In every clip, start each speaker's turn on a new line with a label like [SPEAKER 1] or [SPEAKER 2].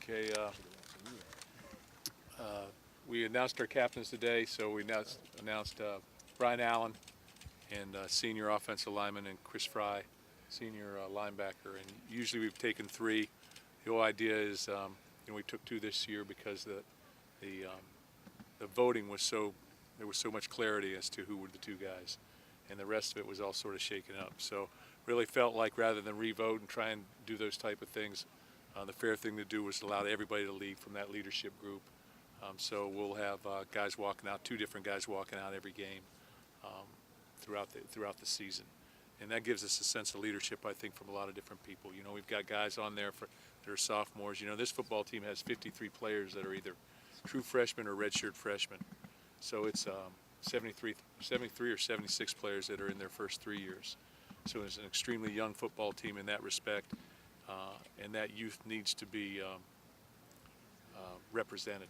[SPEAKER 1] Okay, we announced our captains today, so we announced Brian Allen and senior offensive lineman, and Chris Frey, senior linebacker. And usually we've taken three. The whole idea is, we took two this year because the voting was there was so much clarity as to who were the two guys, and the rest of it was all sort of shaken up. So really felt like rather than re-vote and try and do those type of things, the fair thing to do was allow everybody to lead from that leadership group. So we'll have guys walking out, two different guys walking out every game throughout the season, and that gives us a sense of leadership, I think, from a lot of different people. We've got guys on there that are sophomores. This football team has 53 players that are either true freshmen or redshirt freshmen. So it's 73 or 76 players that are in their first 3 years. So it's an extremely young football team in that respect, and that youth needs to be represented.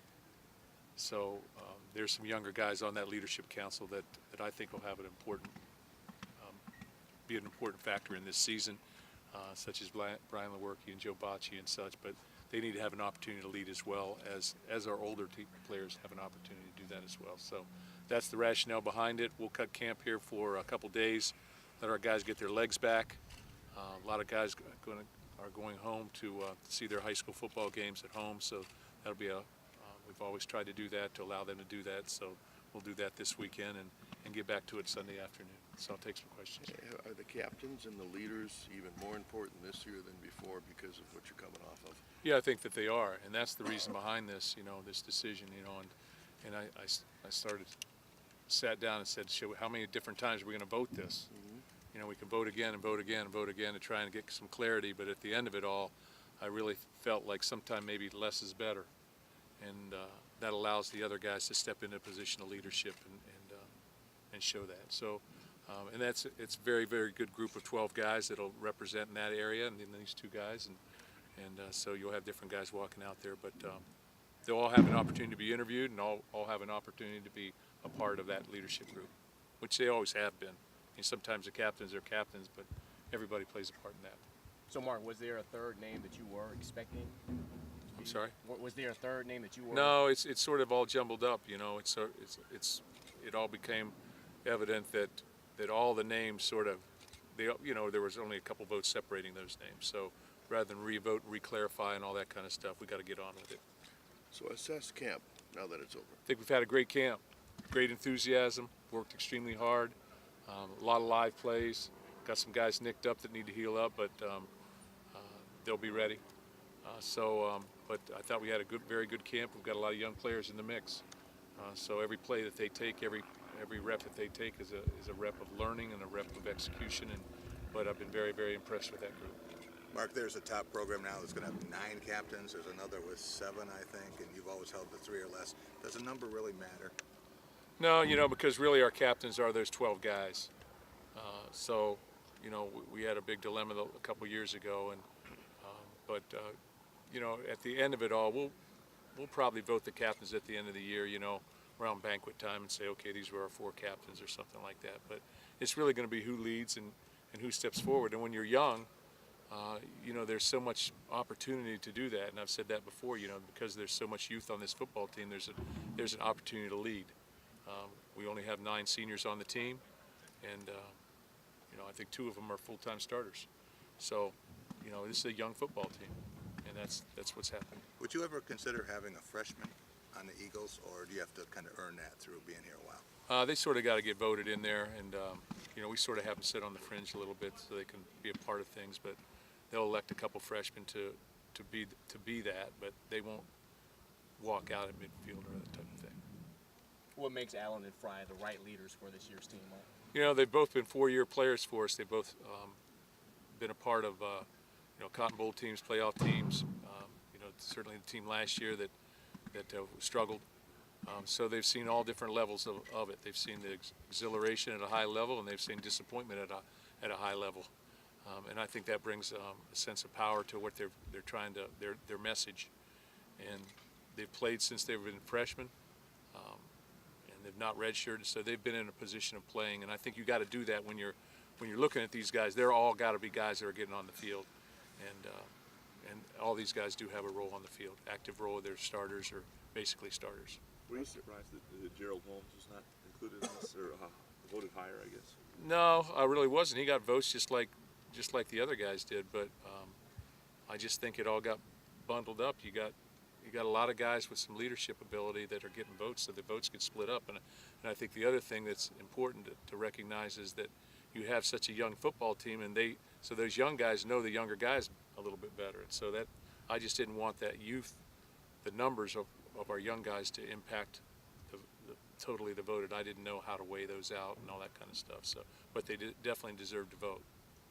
[SPEAKER 1] So there's some younger guys on that leadership council that I think will have be an important factor in this season, such as Brian Lewerke and Joe Bocci and such. But they need to have an opportunity to lead as well as our older players have an opportunity to do that as well. So that's the rationale behind it. We'll cut camp here for a couple days, let our guys get their legs back. A lot of guys are going home to see their high school football games at home, so that'll be we've always tried to do that, to allow them to do that, so we'll do that this weekend and get back to it Sunday afternoon. So I'll take some questions.
[SPEAKER 2] Are the captains and the leaders even more important this year than before because of what you're coming off of?
[SPEAKER 1] Yeah, I think that they are, and that's the reason behind this, this decision, and I sat down and said, how many different times are we going to vote this? Mm-hmm. We can vote again and vote again and vote again to try and get some clarity, but at the end of it all, I really felt like sometime maybe less is better, and that allows the other guys to step into a position of leadership and show that. So, and it's a very, very good group of 12 guys that'll represent in that area, and then these two guys, and so you'll have different guys walking out there, but they'll all have an opportunity to be interviewed, and all have an opportunity to be a part of that leadership group, which they always have been. Sometimes the captains are captains, but everybody plays a part in that.
[SPEAKER 3] So, Mark, was there a third name that you were expecting?
[SPEAKER 1] I'm sorry?
[SPEAKER 3] Was there a third name that you were?
[SPEAKER 1] No, it's sort of all jumbled up. It all became evident that all the names sort of, there was only a couple votes separating those names. So rather than re-vote, re-clarify, and all that kind of stuff, we got to get on with it.
[SPEAKER 2] So assess camp now that it's over.
[SPEAKER 1] I think we've had a great camp, great enthusiasm, worked extremely hard, a lot of live plays. Got some guys nicked up that need to heal up, but they'll be ready. But I thought we had a very good camp. We've got a lot of young players in the mix. So every play that they take, every rep that they take is a rep of learning and a rep of execution. But I've been very, very impressed with that group.
[SPEAKER 4] Mark, there's a top program now that's going to have 9 captains. There's another with 7, I think, and you've always held the 3 or less. Does a number really matter?
[SPEAKER 1] No, because really our captains are those 12 guys. So, we had a big dilemma a couple years ago, but at the end of it all, we'll probably vote the captains at the end of the year, around banquet time, and say, okay, these were our 4 captains or something like that. But it's really going to be who leads and who steps forward. And when you're young, there's so much opportunity to do that. And I've said that before, because there's so much youth on this football team, there's an opportunity to lead. We only have 9 seniors on the team, and I think 2 of them are full-time starters. So, this is a young football team, and that's what's happening.
[SPEAKER 4] Would you ever consider having a freshman on the Eagles, or do you have to kind of earn that through being here a while?
[SPEAKER 1] They sort of got to get voted in there, and we sort of have them sit on the fringe a little bit so they can be a part of things. But they'll elect a couple freshmen to be that, but they won't walk out at midfield or that type of thing.
[SPEAKER 3] What makes Allen and Frey the right leaders for this year's team, Mark?
[SPEAKER 1] They've both been 4-year players for us. They've both been a part of Cotton Bowl teams, playoff teams. Certainly the team last year that struggled. So they've seen all different levels of it. They've seen the exhilaration at a high level, and they've seen disappointment at a high level. And I think that brings a sense of power to what they're trying to their message. And they've played since they've been freshmen, and they've not redshirted, so they've been in a position of playing. And I think you got to do that when you're looking at these guys. They're all got to be guys that are getting on the field, and and all these guys do have a role on the field, active role. They're starters or basically starters.
[SPEAKER 5] Were you surprised that Gerald Holmes was not included in this, or voted higher, I guess?
[SPEAKER 1] No, I really wasn't. He got votes just like the other guys did, but I just think it all got bundled up. You got a lot of guys with some leadership ability that are getting votes, so the votes get split up. And I think the other thing that's important to recognize is that you have such a young football team, and so those young guys know the younger guys a little bit better. And so that I just didn't want that youth, the numbers of our young guys to impact totally the vote. And I didn't know how to weigh those out and all that kind of stuff. So, but they definitely deserved to vote.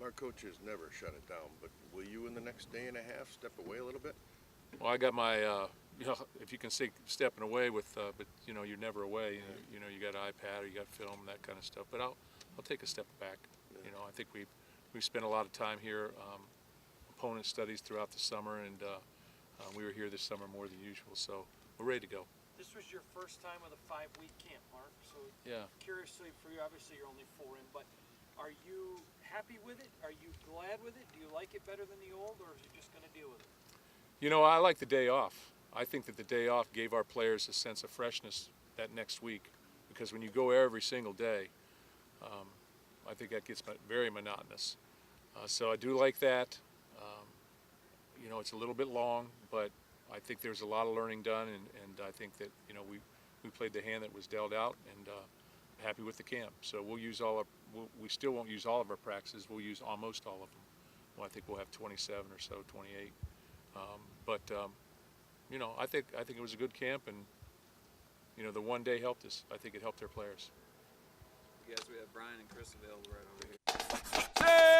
[SPEAKER 2] Our coaches never shut it down, but will you in the next day and a half step away a little bit?
[SPEAKER 1] Well, I got my, if you can say stepping away with, but you're never away. You got an iPad or you got film and that kind of stuff. But I'll take a step back.
[SPEAKER 2] Yeah.
[SPEAKER 1] I think we've spent a lot of time here, opponent studies throughout the summer, and we were here this summer more than usual. So we're ready to go.
[SPEAKER 6] This was your first time with a 5-week camp, Mark. So
[SPEAKER 1] Yeah.
[SPEAKER 6] curiously for you, obviously you're only 4 in, but are you happy with it? Are you glad with it? Do you like it better than the old, or is you just going to deal with it?
[SPEAKER 1] I like the day off. I think that the day off gave our players a sense of freshness that next week, because when you go every single day, I think that gets very monotonous. So I do like that. It's a little bit long, but I think there's a lot of learning done, and I think that we played the hand that was dealt out, and happy with the camp. So we'll use we still won't use all of our practices. We'll use almost all of them. Well, I think we'll have 27 or so, 28. But I think it was a good camp, and the one day helped us. I think it helped their players.
[SPEAKER 7] Guys, we have Brian and Chris available right over here.